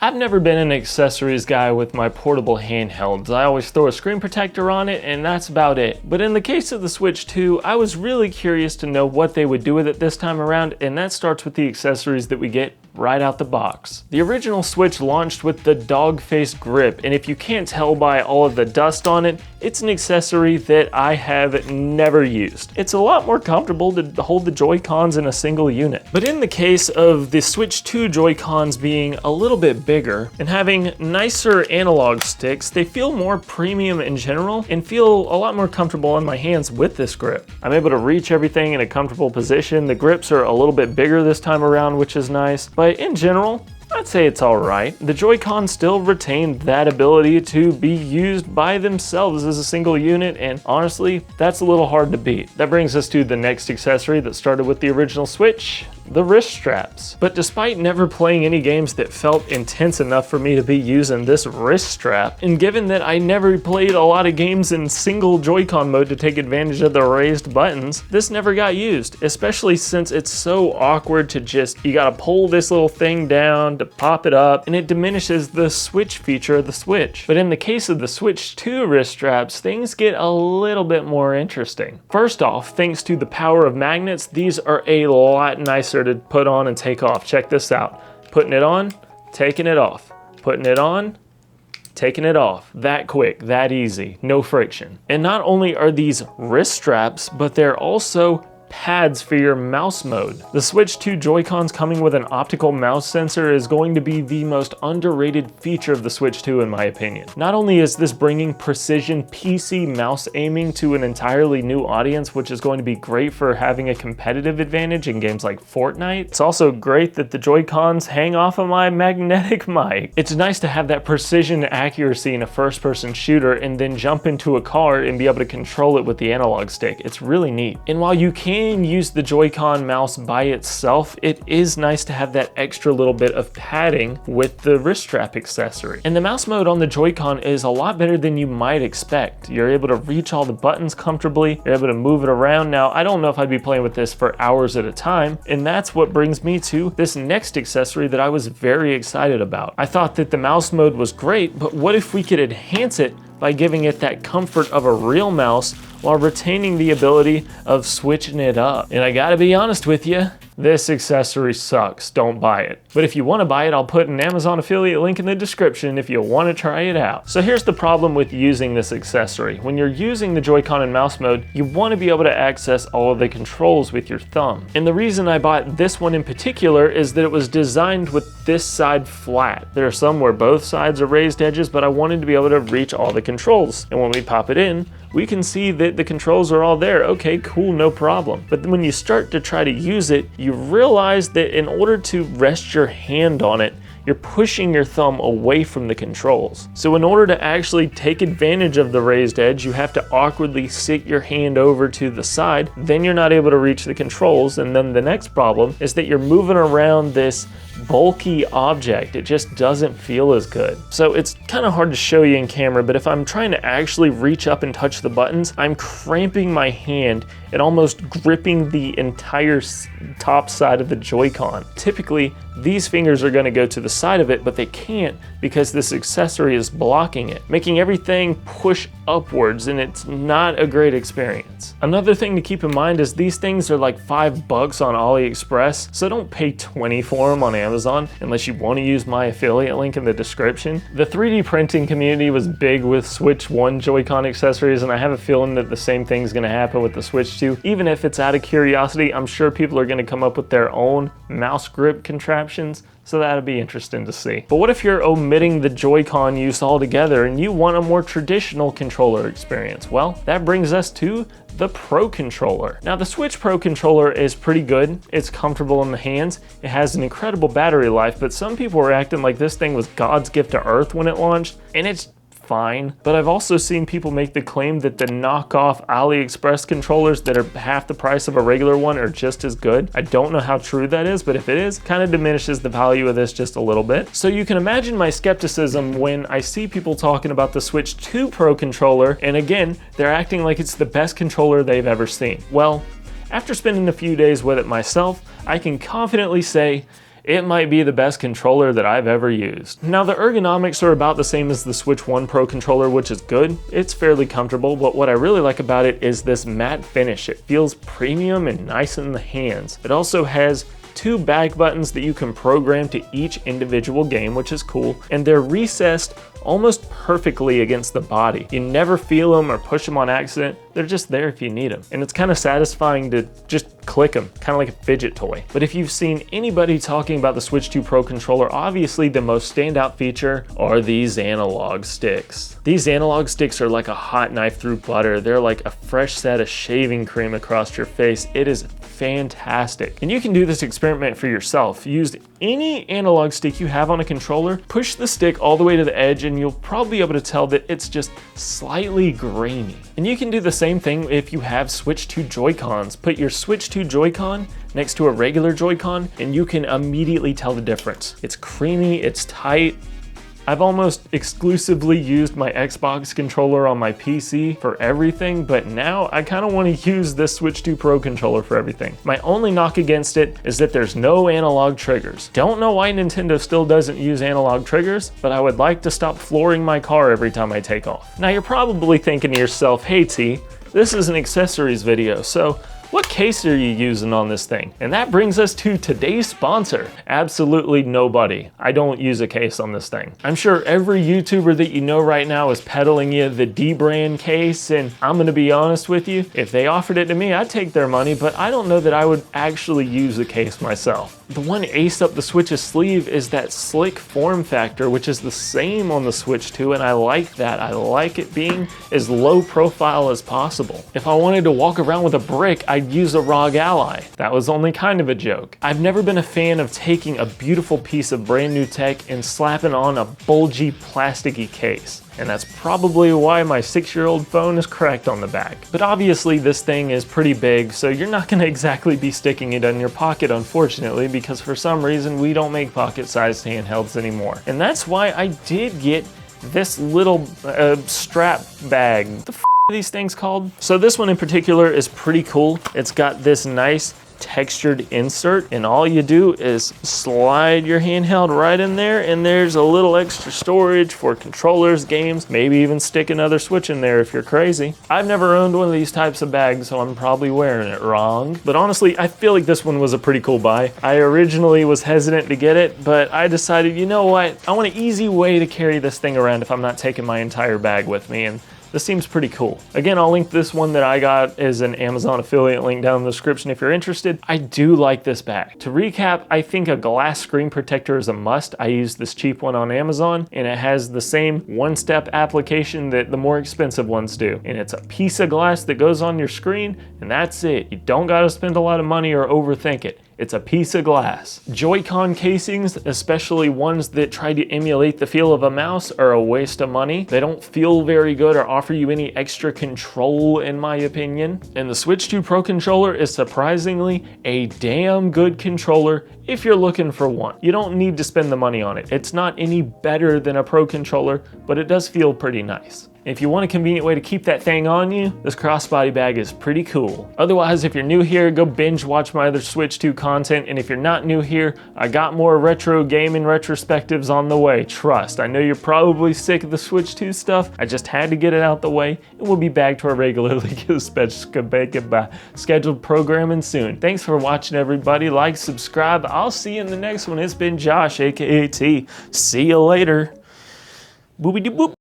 I've never been an accessories guy with my portable handhelds. I always throw a screen protector on it and that's about it. But in the case of the Switch 2, I was really curious to know what they would do with it this time around, and that starts with the accessories that we get right out the box. The original Switch launched with the dog face grip, and if you can't tell by all of the dust on it, it's an accessory that I have never used. It's a lot more comfortable to hold the Joy-Cons in a single unit. But in the case of the Switch 2 Joy-Cons being a little bit bigger and having nicer analog sticks, they feel more premium in general and feel a lot more comfortable in my hands with this grip. I'm able to reach everything in a comfortable position. The grips are a little bit bigger this time around, which is nice, but in general, I'd say it's alright. The Joy-Con still retain that ability to be used by themselves as a single unit, and honestly, that's a little hard to beat. That brings us to the next accessory that started with the original Switch, the wrist straps. But despite never playing any games that felt intense enough for me to be using this wrist strap, and given that I never played a lot of games in single Joy-Con mode to take advantage of the raised buttons, this never got used, especially since it's so awkward to you gotta pull this little thing down to pop it up, and it diminishes the switch feature of the Switch. But in the case of the Switch 2 wrist straps, things get a little bit more interesting. First off, thanks to the power of magnets, these are a lot nicer to put on and take off. Check this out. Putting it on, taking it off. Putting it on, taking it off. That quick, that easy, no friction. And not only are these wrist straps, but they're also pads for your mouse mode. The Switch 2 Joy-Cons coming with an optical mouse sensor is going to be the most underrated feature of the Switch 2 in my opinion. Not only is this bringing precision PC mouse aiming to an entirely new audience, which is going to be great for having a competitive advantage in games like Fortnite, it's also great that the Joy-Cons hang off of my magnetic mic. It's nice to have that precision accuracy in a first-person shooter and then jump into a car and be able to control it with the analog stick. It's really neat. And while you can use the Joy-Con mouse by itself, it is nice to have that extra little bit of padding with the wrist strap accessory. And the mouse mode on the Joy-Con is a lot better than you might expect. You're able to reach all the buttons comfortably, you're able to move it around. Now, I don't know if I'd be playing with this for hours at a time, and that's what brings me to this next accessory that I was very excited about. I thought that the mouse mode was great, but what if we could enhance it by giving it that comfort of a real mouse while retaining the ability of switching it up? And I gotta be honest with you, this accessory sucks, don't buy it. But if you wanna buy it, I'll put an Amazon affiliate link in the description if you wanna try it out. So here's the problem with using this accessory. When you're using the Joy-Con in mouse mode, you wanna be able to access all of the controls with your thumb. And the reason I bought this one in particular is that it was designed with this side flat. There are some where both sides are raised edges, but I wanted to be able to reach all the controls. And when we pop it in, we can see that the controls are all there. Okay, cool, no problem. But when you start to try to use it, you realize that in order to rest your hand on it, you're pushing your thumb away from the controls. So in order to actually take advantage of the raised edge, you have to awkwardly sit your hand over to the side, then you're not able to reach the controls, and then the next problem is that you're moving around this bulky object. It just doesn't feel as good. So it's kind of hard to show you in camera, but if I'm trying to actually reach up and touch the buttons, I'm cramping my hand and almost gripping the entire top side of the Joy-Con. Typically, these fingers are going to go to the side of it, but they can't because this accessory is blocking it, making everything push upwards, and it's not a great experience. Another thing to keep in mind is these things are like $5 on AliExpress, so don't pay $20 for them on Amazon unless you want to use my affiliate link in the description. The 3D printing community was big with Switch 1 Joy-Con accessories, and I have a feeling that the same thing's going to happen with the Switch 2. Even if it's out of curiosity, I'm sure people are going to come up with their own mouse grip contraptions, so that'll be interesting to see. But what if you're omitting the Joy-Con use altogether and you want a more traditional controller experience? Well, that brings us to the Pro Controller. Now, the Switch Pro Controller is pretty good. It's comfortable in the hands. It has an incredible battery life, but some people were acting like this thing was God's gift to Earth when it launched, and it's fine. But I've also seen people make the claim that the knockoff AliExpress controllers that are half the price of a regular one are just as good. I don't know how true that is, but if it is, kind of diminishes the value of this just a little bit. So you can imagine my skepticism when I see people talking about the Switch 2 Pro Controller, and again, they're acting like it's the best controller they've ever seen. Well, after spending a few days with it myself, I can confidently say it might be the best controller that I've ever used. Now the ergonomics are about the same as the Switch 1 Pro controller, which is good. It's fairly comfortable, but what I really like about it is this matte finish. It feels premium and nice in the hands. It also has 2 back buttons that you can program to each individual game, which is cool, and they're recessed almost perfectly against the body. You never feel them or push them on accident. They're just there if you need them. And it's kind of satisfying to just click them, kind of like a fidget toy. But if you've seen anybody talking about the Switch 2 Pro controller, obviously the most standout feature are these analog sticks. These analog sticks are like a hot knife through butter. They're like a fresh set of shaving cream across your face. It is fantastic. And you can do this experiment for yourself. Use any analog stick you have on a controller, push the stick all the way to the edge, and you'll probably be able to tell that it's just slightly grainy. And you can do the same thing if you have Switch 2 Joy-Cons. Put your Switch 2 Joy-Con next to a regular Joy-Con, and you can immediately tell the difference. It's creamy, it's tight. I've almost exclusively used my Xbox controller on my PC for everything, but now I kind of want to use this Switch 2 Pro controller for everything. My only knock against it is that there's no analog triggers. Don't know why Nintendo still doesn't use analog triggers, but I would like to stop flooring my car every time I take off. Now you're probably thinking to yourself, hey T, this is an accessories video, so what case are you using on this thing? And that brings us to today's sponsor. Absolutely nobody. I don't use a case on this thing. I'm sure every YouTuber that you know right now is peddling you the D-brand case, and I'm gonna be honest with you, if they offered it to me, I'd take their money, but I don't know that I would actually use the case myself. The one ace up the Switch's sleeve is that slick form factor, which is the same on the Switch 2, and I like that. I like it being as low profile as possible. If I wanted to walk around with a brick, I'd use a ROG Ally. That was only kind of a joke. I've never been a fan of taking a beautiful piece of brand new tech and slapping on a bulgy, plasticky case. And that's probably why my 6-year-old phone is cracked on the back. But obviously this thing is pretty big, so you're not gonna exactly be sticking it in your pocket, unfortunately, because for some reason we don't make pocket-sized handhelds anymore. And that's why I did get this little strap bag. What the f are these things called? So this one in particular is pretty cool. It's got this nice textured insert, and all you do is slide your handheld right in there, and there's a little extra storage for controllers, games, maybe even stick another Switch in there if you're crazy. I've never owned one of these types of bags, so I'm probably wearing it wrong. But honestly, I feel like this one was a pretty cool buy. I originally was hesitant to get it, but I decided, you know what? I want an easy way to carry this thing around if I'm not taking my entire bag with me, and this seems pretty cool. Again, I'll link this one that I got as an Amazon affiliate link down in the description if you're interested. I do like this bag. To recap, I think a glass screen protector is a must. I used this cheap one on Amazon, and it has the same one-step application that the more expensive ones do. And it's a piece of glass that goes on your screen, and that's it. You don't gotta spend a lot of money or overthink it. It's a piece of glass. Joy-Con casings, especially ones that try to emulate the feel of a mouse, are a waste of money. They don't feel very good or offer you any extra control, in my opinion. And the Switch 2 Pro controller is surprisingly a damn good controller if you're looking for one. You don't need to spend the money on it. It's not any better than a Pro controller, but it does feel pretty nice. If you want a convenient way to keep that thing on you, this crossbody bag is pretty cool. Otherwise, if you're new here, go binge watch my other Switch 2 content, and if you're not new here, I got more retro gaming retrospectives on the way, trust. I know you're probably sick of the Switch 2 stuff, I just had to get it out the way, and we'll be back to our regularly scheduled programming soon. Thanks for watching, everybody. Like, subscribe. I'll see you in the next one. It's been Josh, aka T. See you later. Boopy-doo boop.